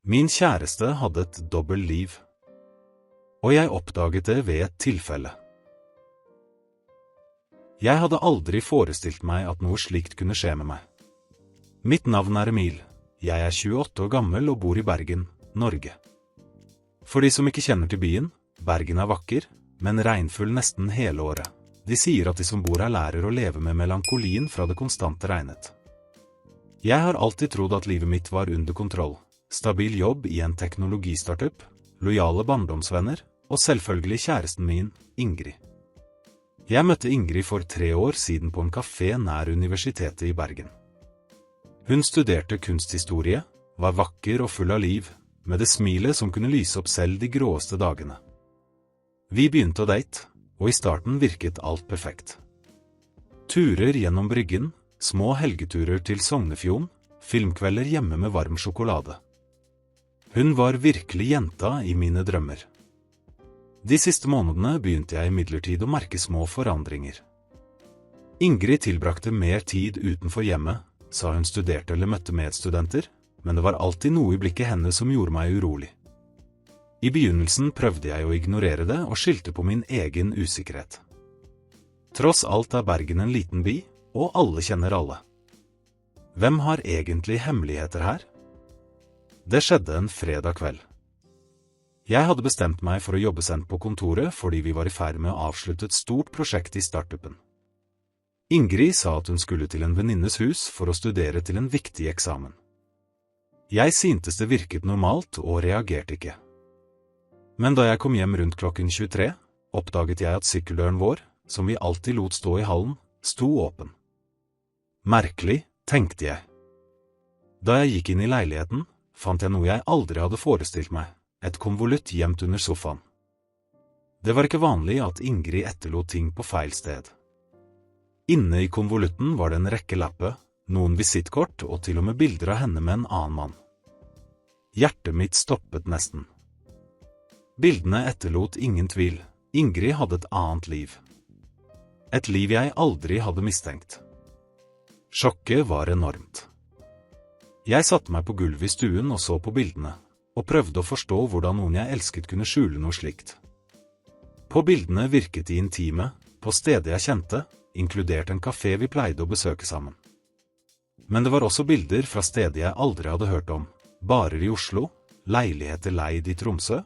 Min kjæreste hadde et dobbelt liv, og jeg oppdaget det ved et tilfelle. Jeg hadde aldri forestilt meg at noe slikt kunne skje med meg. Mitt navn er Emil, jeg er 28 år gammel og bor i Bergen, Norge. For de som ikke kjenner til byen, Bergen er vakker, men regnfull nesten hele året. De sier at de som bor her lærer å leve med melankolien fra det konstante regnet. Jeg har alltid trodd at livet mitt var under kontroll. Stabil jobb i en teknologistartup, lojale barndomsvenner, og selvfølgelig kjæresten min, Ingrid. Jeg møtte Ingrid for 3 år siden på en kafé nær Universitetet i Bergen. Hun studerte kunsthistorie, var vakker og full av liv, med det smilet som kunne lyse opp selv de gråeste dagene. Vi begynte å date, og i starten virket alt perfekt. Turer gjennom Bryggen, små helgeturer til Sognefjorden, filmkvelder hjemme med varm sjokolade. Hun var virkelig jenta i mine drømmer. De siste månedene begynte jeg imidlertid å merke små forandringer. Ingrid tilbrakte mer tid utenfor hjemmet, sa hun studerte eller møtte medstudenter, men det var alltid noe i blikket hennes som gjorde meg urolig. I begynnelsen prøvde jeg å ignorere det og skyldte på min egen usikkerhet. Tross alt er Bergen en liten by, og alle kjenner alle. Hvem har egentlig hemmeligheter her? Det skjedde en fredag kveld. Jeg hadde bestemt meg for å jobbe sent på kontoret fordi vi var i ferd med å avslutte et stort prosjekt i startupen. Ingrid sa at hun skulle til en venninnes hus for å studere til en viktig eksamen. Jeg syntes det virket normalt og reagerte ikke. Men da jeg kom hjem rundt klokken 23, oppdaget jeg at sykkeldøren vår, som vi alltid lot stå i hallen, sto åpen. Merkelig, tenkte jeg. Da jeg gikk inn i leiligheten, fant jeg noe jeg aldri hadde forestilt meg, et konvolutt gjemt under sofaen. Det var ikke vanlig at Ingrid etterlot ting på feil sted. Inne i konvolutten var det en rekke lapper, noen visittkort og til og med bilder av henne med en annen mann. Hjertet mitt stoppet nesten. Bildene etterlot ingen tvil, Ingrid hadde et annet liv. Et liv jeg aldri hadde mistenkt. Sjokket var enormt. Jeg satte meg på gulvet i stuen og så på bildene, og prøvde å forstå hvordan noen jeg elsket kunne skjule noe slikt. På bildene virket de intime, på steder jeg kjente, inkludert en kafé vi pleide å besøke sammen. Men det var også bilder fra steder jeg aldri hadde hørt om, barer i Oslo, leiligheter leid i Tromsø.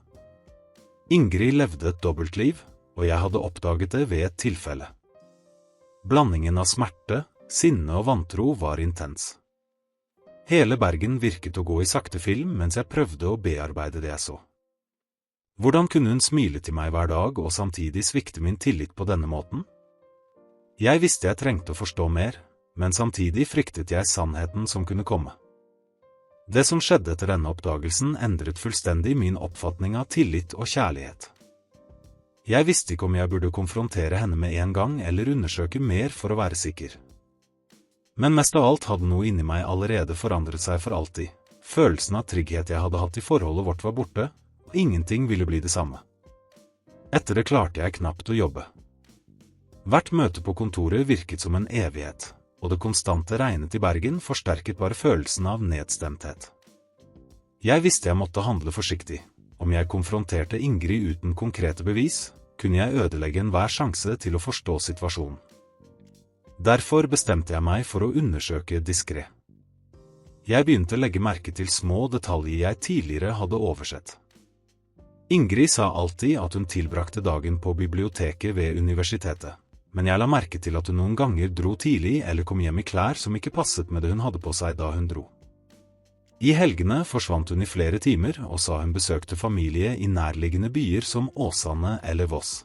Ingrid levde et dobbeltliv, og jeg hadde oppdaget det ved et tilfelle. Blandingen av smerte, sinne og vantro var intens. Hele Bergen virket å gå i sakte film mens jeg prøvde å bearbeide det jeg så. Hvordan kunne hun smile til meg hver dag og samtidig svikte min tillit på denne måten? Jeg visste jeg trengte å forstå mer, men samtidig fryktet jeg sannheten som kunne komme. Det som skjedde etter denne oppdagelsen endret fullstendig min oppfatning av tillit og kjærlighet. Jeg visste ikke om jeg burde konfrontere henne med en gang eller undersøke mer for å være sikker. Men mest av alt hadde noe inni meg allerede forandret seg for alltid. Følelsen av trygghet jeg hadde hatt i forholdet vårt var borte, og ingenting ville bli det samme. Etter det klarte jeg knapt å jobbe. Hvert møte på kontoret virket som en evighet, og det konstante regnet i Bergen forsterket bare følelsen av nedstemthet. Jeg visste jeg måtte handle forsiktig. Om jeg konfronterte Ingrid uten konkrete bevis, kunne jeg ødelegge enhver sjanse til å forstå situasjonen. Derfor bestemte jeg meg for å undersøke diskret. Jeg begynte å legge merke til små detaljer jeg tidligere hadde oversett. Ingrid sa alltid at hun tilbrakte dagen på biblioteket ved universitetet, men jeg la merke til at hun noen ganger dro tidlig eller kom hjem i klær som ikke passet med det hun hadde på seg da hun dro. I helgene forsvant hun i flere timer og sa hun besøkte familie i nærliggende byer som Åsane eller Voss.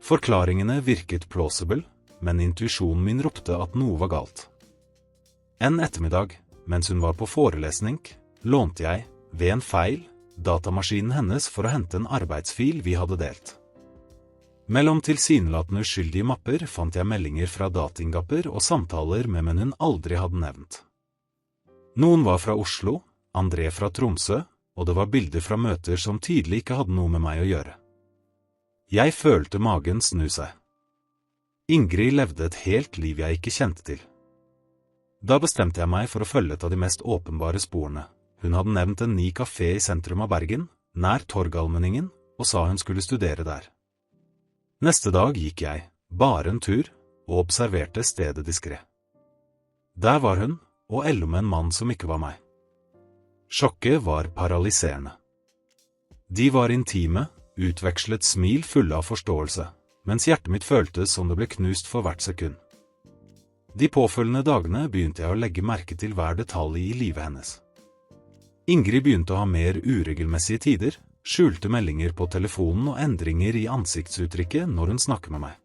Forklaringene virket plausible, men intuisjonen min ropte at noe var galt. En ettermiddag, mens hun var på forelesning, lånte jeg, ved en feil, datamaskinen hennes for å hente en arbeidsfil vi hadde delt. Mellom tilsynelatende uskyldige mapper fant jeg meldinger fra datingapper og samtaler med menn hun aldri hadde nevnt. Noen var fra Oslo, André fra Tromsø, og det var bilder fra møter som tydelig ikke hadde noe med meg å gjøre. Jeg følte magen snu seg. Ingrid levde et helt liv jeg ikke kjente til. Da bestemte jeg meg for å følge et av de mest åpenbare sporene, Hun hadde nevnt en ny kafé i sentrum av Bergen, nær Torgallmenningen, og sa hun skulle studere der. Neste dag gikk jeg, bare en tur, og observerte stedet diskret. Der var hun, og ellå med en mann som ikke var meg. Sjokket var paralyserende. De var intime, utvekslet smil fulle av forståelse, mens hjertet mitt føltes som det ble knust for hvert sekund. De påfølgende dagene begynte jeg å legge merke til hver detalj i livet hennes. Ingrid begynte å ha mer uregelmessige tider, skjulte meldinger på telefonen og endringer i ansiktsuttrykket når hun snakker med meg.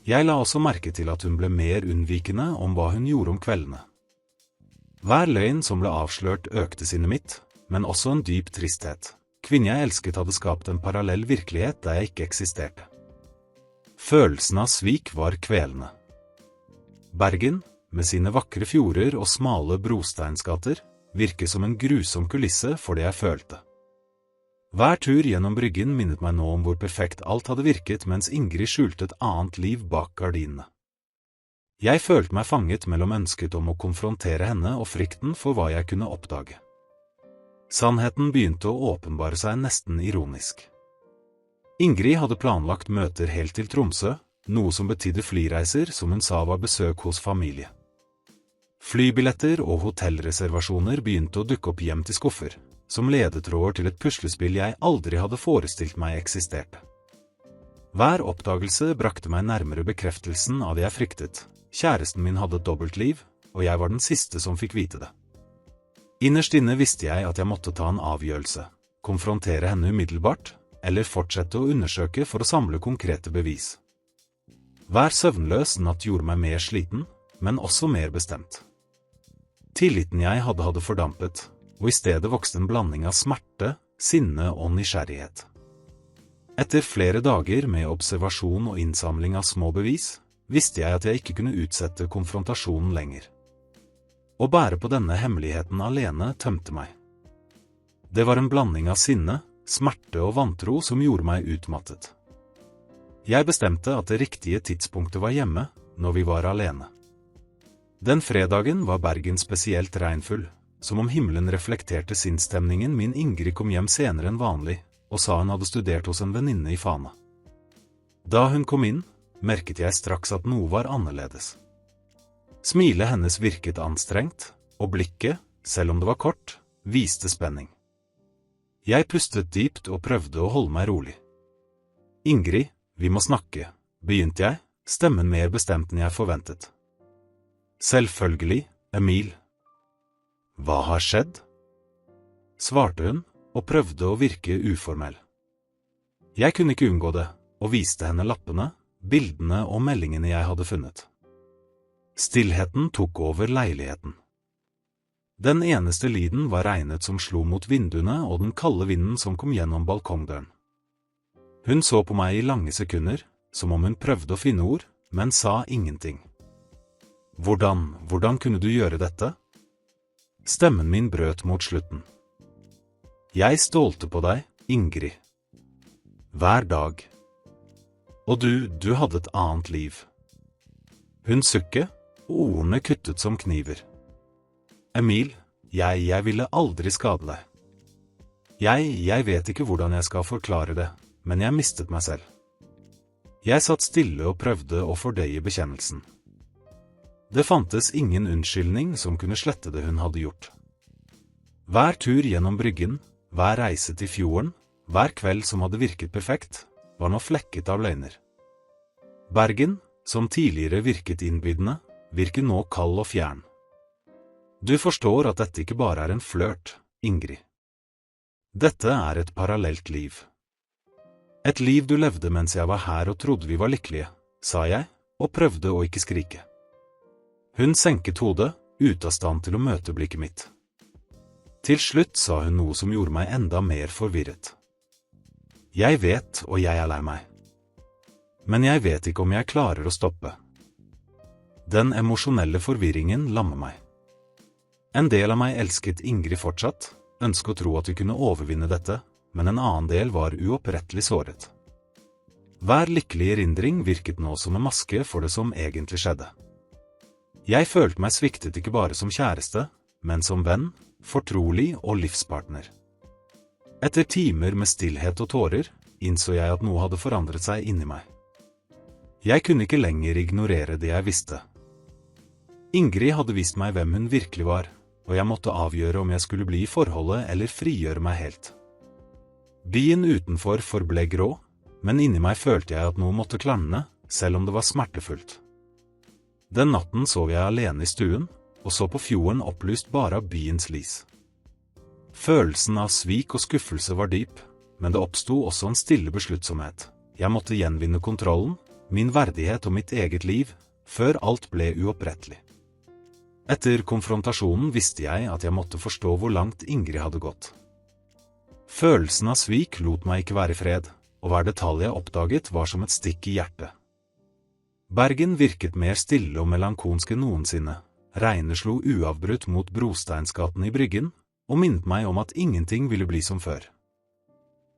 Jeg la også merke til at hun ble mer unnvikende om hva hun gjorde om kveldene. Hver løgn som ble avslørt økte sinnet mitt, men også en dyp tristhet. Kvinnen jeg elsket hadde skapt en parallell virkelighet der jeg ikke eksisterte. Følelsen av svik var kvelende. Bergen, med sine vakre fjorder og smale brosteinsgater, virket som en grusom kulisse for det jeg følte. Hver tur gjennom Bryggen minnet meg nå om hvor perfekt alt hadde virket mens Ingrid skjulte et annet liv bak gardinene. Jeg følte meg fanget mellom ønsket om å konfrontere henne og frykten for hva jeg kunne oppdage. Sannheten begynte å åpenbare seg nesten ironisk. Ingrid hadde planlagt møter helt til Tromsø, noe som betydde flyreiser som hun sa var besøk hos familie. Flybilletter og hotellreservasjoner begynte å dukke opp hjem til skuffer, som ledetråder til et puslespill jeg aldri hadde forestilt meg eksisterte. Hver oppdagelse brakte meg nærmere bekreftelsen av det jeg fryktet. Kjæresten min hadde et dobbeltliv, og jeg var den siste som fikk vite det. Innerst inne visste jeg at jeg måtte ta en avgjørelse, konfrontere henne umiddelbart, eller fortsette å undersøke for å samle konkrete bevis. Hver søvnløs natt gjorde meg mer sliten, men også mer bestemt. Tilliten jeg hadde fordampet, og i stedet vokste en blanding av smerte, sinne og nysgjerrighet. Etter flere dager med observasjon og innsamling av små bevis, visste jeg at jeg ikke kunne utsette konfrontasjonen lenger. Å bære på denne hemmeligheten alene tømte meg. Det var en blanding av sinne, smerte og vantro som gjorde meg utmattet. Jeg bestemte at det riktige tidspunktet var hjemme, når vi var alene. Den fredagen var Bergen spesielt regnfull, som om himmelen reflekterte sinnsstemningen min. Ingrid kom hjem senere enn vanlig, og sa hun hadde studert hos en venninne i Fana. Da hun kom inn, merket jeg straks at noe var annerledes. Smilet hennes virket anstrengt, og blikket, selv om det var kort, viste spenning. Jeg pustet dypt og prøvde å holde meg rolig. Ingrid, vi må snakke, begynte jeg, stemmen mer bestemt enn jeg forventet. Selvfølgelig, Emil. Hva har skjedd? Svarte hun, og prøvde å virke uformell. Jeg kunne ikke unngå det, og viste henne lappene, bildene og meldingene jeg hadde funnet. Stillheten tok over leiligheten. Den eneste lyden var regnet som slo mot vinduene og den kalde vinden som kom gjennom balkongdøren. Hun så på meg i lange sekunder, som om hun prøvde å finne ord, men sa ingenting. Hvordan kunne du gjøre dette? Stemmen min brøt mot slutten. Jeg stolte på deg, Ingrid. Hver dag. Og du hadde et annet liv. Hun sukket, og ordene kuttet som kniver. Emil, jeg ville aldri skade deg. Jeg vet ikke hvordan jeg skal forklare det, men jeg mistet meg selv. Jeg satt stille og prøvde å fordøye bekjennelsen. Det fantes ingen unnskyldning som kunne slette det hun hadde gjort. Hver tur gjennom Bryggen, hver reise til fjorden, hver kveld som hadde virket perfekt, var nå flekket av løgner. Bergen, som tidligere virket innbydende, virker nå kald og fjern. Du forstår at dette ikke bare er en flørt, Ingrid. Dette er et parallelt liv. Et liv du levde mens jeg var her og trodde vi var lykkelige, sa jeg, og prøvde å ikke skrike. Hun senket hodet, ute av stand til å møte blikket mitt. Til slutt sa hun noe som gjorde meg enda mer forvirret. Jeg vet, og jeg er lei meg. Men jeg vet ikke om jeg klarer å stoppe. Den emosjonelle forvirringen lammer meg. En del av meg elsket Ingrid fortsatt, ønsket å tro at vi kunne overvinne dette, men en annen del var uopprettelig såret. Hver lykkelig erindring virket nå som en maske for det som egentlig skjedde. Jeg følte meg sviktet ikke bare som kjæreste, men som venn, fortrolig og livspartner. Etter timer med stillhet og tårer, innså jeg at noe hadde forandret seg inni meg. Jeg kunne ikke lenger ignorere det jeg visste. Ingrid hadde vist meg hvem hun virkelig var, og jeg måtte avgjøre om jeg skulle bli i forholdet eller frigjøre meg helt. Byen utenfor forble grå, men inni meg følte jeg at noe måtte klarne, selv om det var smertefullt. Den natten sov jeg alene i stuen, og så på fjorden opplyst bare av byens lys. Følelsen av svik og skuffelse var dyp, men det oppstod også en stille besluttsomhet. Jeg måtte gjenvinne kontrollen, min verdighet og mitt eget liv, før alt ble uopprettelig. Etter konfrontasjonen visste jeg at jeg måtte forstå hvor langt Ingrid hadde gått. Følelsen av svik lot meg ikke være i fred, og hver detalj jeg oppdaget var som et stikk i hjertet. Bergen virket mer stille og melankolsk enn noensinne. Regnet slo uavbrutt mot brosteinsgaten i Bryggen, og minnet meg om at ingenting ville bli som før.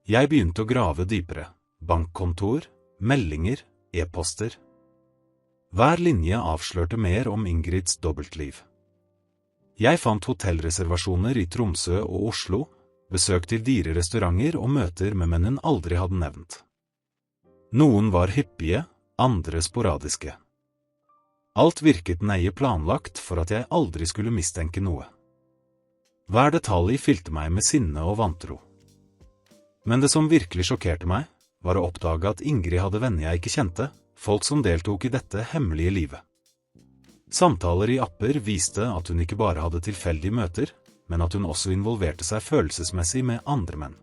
Jeg begynte å grave dypere. Bankkontor, meldinger, e-poster. Hver linje avslørte mer om Ingrids dobbeltliv. Jeg fant hotellreservasjoner i Tromsø og Oslo, besøk til dyre restauranter og møter med menn hun aldri hadde nevnt. Noen var hyppige, andre sporadiske. Alt virket nøye planlagt for at jeg aldri skulle mistenke noe. Hver detalj fylte meg med sinne og vantro. Men det som virkelig sjokkerte meg, var å oppdage at Ingrid hadde venner jeg ikke kjente, folk som deltok i dette hemmelige livet. Samtaler i apper viste at hun ikke bare hadde tilfeldige møter, men at hun også involverte seg følelsesmessig med andre menn.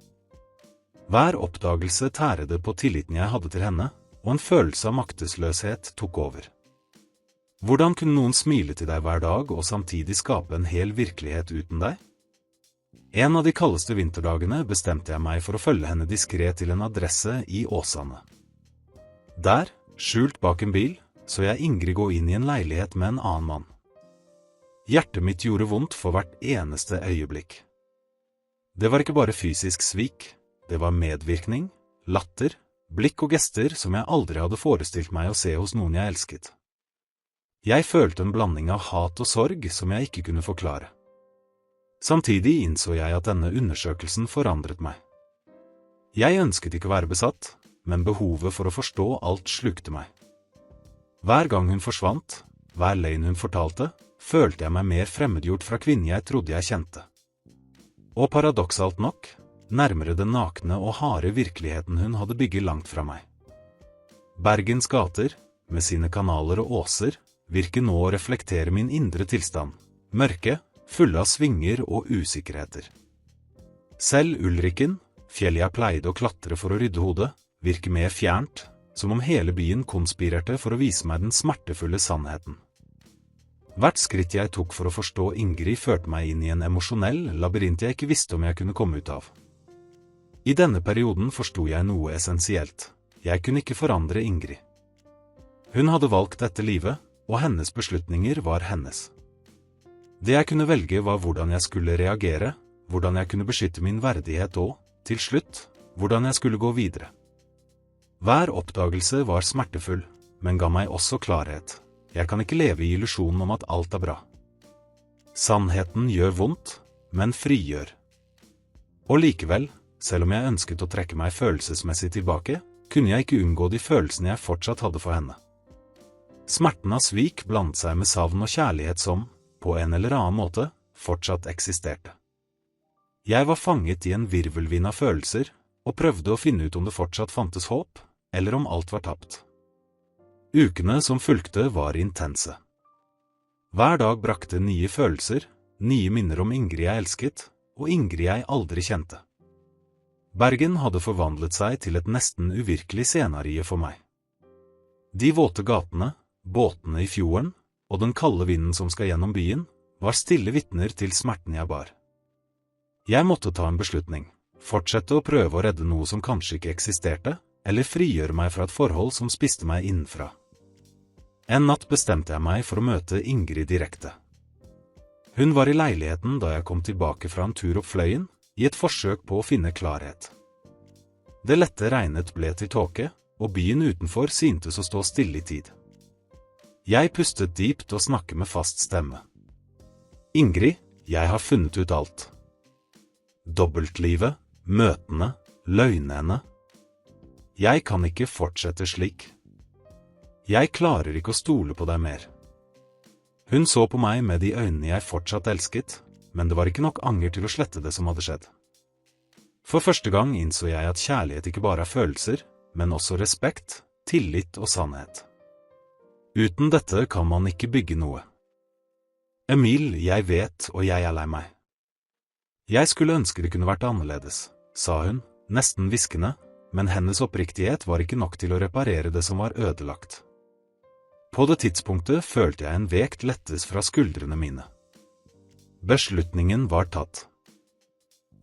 Hver oppdagelse tærede på tilliten jeg hadde til henne, og en følelse av maktesløshet tok over. Hvordan kunne noen smile til deg hver dag og samtidig skape en hel virkelighet uten deg? En av de kaldeste vinterdagene bestemte jeg meg for å følge henne diskret til en adresse i Åsane. Der, skjult bak en bil, så jeg Ingrid gå inn i en leilighet med en annen mann. Hjertet mitt gjorde vondt for hvert eneste øyeblikk. Det var ikke bare fysisk svik, det var medvirkning, latter, blikk og gester som jeg aldri hadde forestilt meg å se hos noen jeg elsket. Jeg følte en blanding av hat og sorg som jeg ikke kunne forklare. Samtidig innså jeg at denne undersøkelsen forandret meg. Jeg ønsket ikke å være besatt, men behovet for å forstå alt slukte meg. Hver gang hun forsvant, hver løgn hun fortalte, følte jeg meg mer fremmedgjort fra kvinnen jeg trodde jeg kjente. Og paradoksalt nok, nærmere den nakne og harde virkeligheten hun hadde bygget langt fra meg. Bergens gater, med sine kanaler og åser, virker nå å reflektere min indre tilstand, mørke, fulle av svinger og usikkerheter. Selv Ulriken, fjellet jeg pleide å klatre for å rydde hodet, virker mer fjernt, som om hele byen konspirerte for å vise meg den smertefulle sannheten. Hvert skritt jeg tok for å forstå Ingrid førte meg inn i en emosjonell labyrint jeg ikke visste om jeg kunne komme ut av. I denne perioden forsto jeg noe essensielt. Jeg kunne ikke forandre Ingrid. Hun hadde valgt dette livet, og hennes beslutninger var hennes. Det jeg kunne velge var hvordan jeg skulle reagere, hvordan jeg kunne beskytte min verdighet og, til slutt, hvordan jeg skulle gå videre. Hver oppdagelse var smertefull, men ga meg også klarhet. Jeg kan ikke leve i illusjonen om at alt er bra. Sannheten gjør vondt, men frigjør. Og likevel, selv om jeg ønsket å trekke meg følelsesmessig tilbake, kunne jeg ikke unngå de følelsene jeg fortsatt hadde for henne. Smerten av svik blandet seg med savn og kjærlighet som, på en eller annen måte, fortsatt eksisterte. Jeg var fanget i en virvelvind av følelser, og prøvde å finne ut om det fortsatt fantes håp, eller om alt var tapt. Ukene som fulgte var intense. Hver dag brakte nye følelser, nye minner om Ingrid jeg elsket, og Ingrid jeg aldri kjente. Bergen hadde forvandlet seg til et nesten uvirkelig scenario for meg. De våte gatene, båtene i fjorden, og den kalde vinden som skal gjennom byen, var stille vitner til smerten jeg bar. Jeg måtte ta en beslutning, fortsette å prøve å redde noe som kanskje ikke eksisterte, eller frigjøre meg fra et forhold som spiste meg innenfra. En natt bestemte jeg meg for å møte Ingrid direkte. Hun var i leiligheten da jeg kom tilbake fra en tur opp Fløyen, i et forsøk på å finne klarhet. Det lette regnet ble til tåke, og byen utenfor syntes å stå stille i tid. Jeg pustet dypt og snakket med fast stemme. Ingrid, Jeg har funnet ut alt. Dobbeltlivet, møtene, løgnene. Jeg kan ikke fortsette slik. Jeg klarer ikke å stole på deg mer. Hun så på meg med de øynene jeg fortsatt elsket, men det var ikke nok anger til å slette det som hadde skjedd. For første gang innså jeg at kjærlighet ikke bare er følelser, men også respekt, tillit og sannhet. Uten dette kan man ikke bygge noe. Emil, jeg vet, og jeg er lei meg. Jeg skulle ønske det kunne vært annerledes, sa hun, nesten hviskende, men hennes oppriktighet var ikke nok til å reparere det som var ødelagt. På det tidspunktet følte jeg en vekt lettelse fra skuldrene mine. Beslutningen var tatt.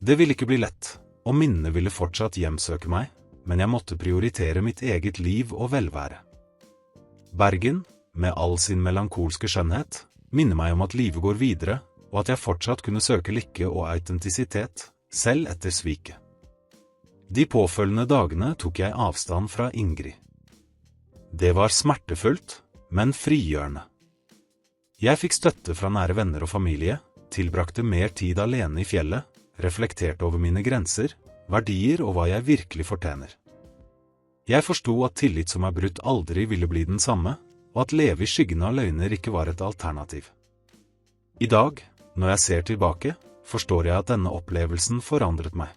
Det ville ikke bli lett, og minnene ville fortsatt hjemsøke meg, men jeg måtte prioritere mitt eget liv og velvære. Bergen, med all sin melankolske skjønnhet, minner meg om at livet går videre, og at jeg fortsatt kunne søke lykke og autentisitet, selv etter sviket. De påfølgende dagene tok jeg avstand fra Ingrid. Det var smertefullt, men frigjørende. Jeg fikk støtte fra nære venner og familie, tilbrakte mer tid alene i fjellet, reflekterte over mine grenser, verdier og hva jeg virkelig fortjener. Jeg forsto at tillit som er brutt aldri ville bli den samme, og at leve i skyggen av løgner ikke var et alternativ. I dag, når jeg ser tilbake, forstår jeg at denne opplevelsen forandret meg.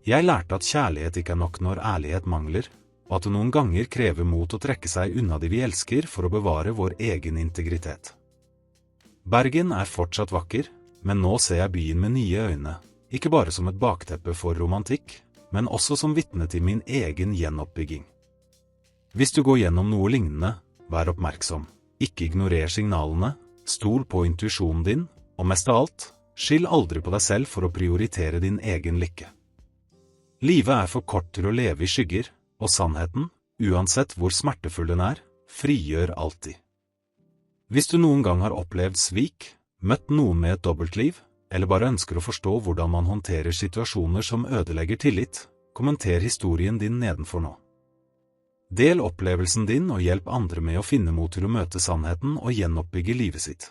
Jeg lærte at kjærlighet ikke er nok når ærlighet mangler, og at det noen ganger krever mot å trekke seg unna de vi elsker for å bevare vår egen integritet. Bergen er fortsatt vakker, men nå ser jeg byen med nye øyne, ikke bare som et bakteppe for romantikk, men også som vitne til min egen gjenoppbygging. Hvis du går gjennom noe lignende, vær oppmerksom, ikke ignorer signalene, stol på intuisjonen din, og mest av alt, skyld aldri på deg selv for å prioritere din egen lykke. Livet er for kort til å leve i skygger, og sannheten, uansett hvor smertefull den er, frigjør alltid. Hvis du noen gang har opplevd svik, møtt noen med et dobbeltliv, eller bare ønsker å forstå hvordan man håndterer situasjoner som ødelegger tillit, kommenter historien din nedenfor nå. Del opplevelsen din og hjelp andre med å finne mot til å møte sannheten og gjenoppbygge livet sitt.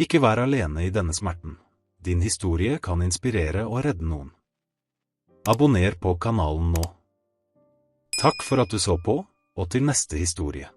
Ikke vær alene i denne smerten. Din historie kan inspirere og redde noen. Abonner på kanalen nå. Takk for at du så på, og til neste historie.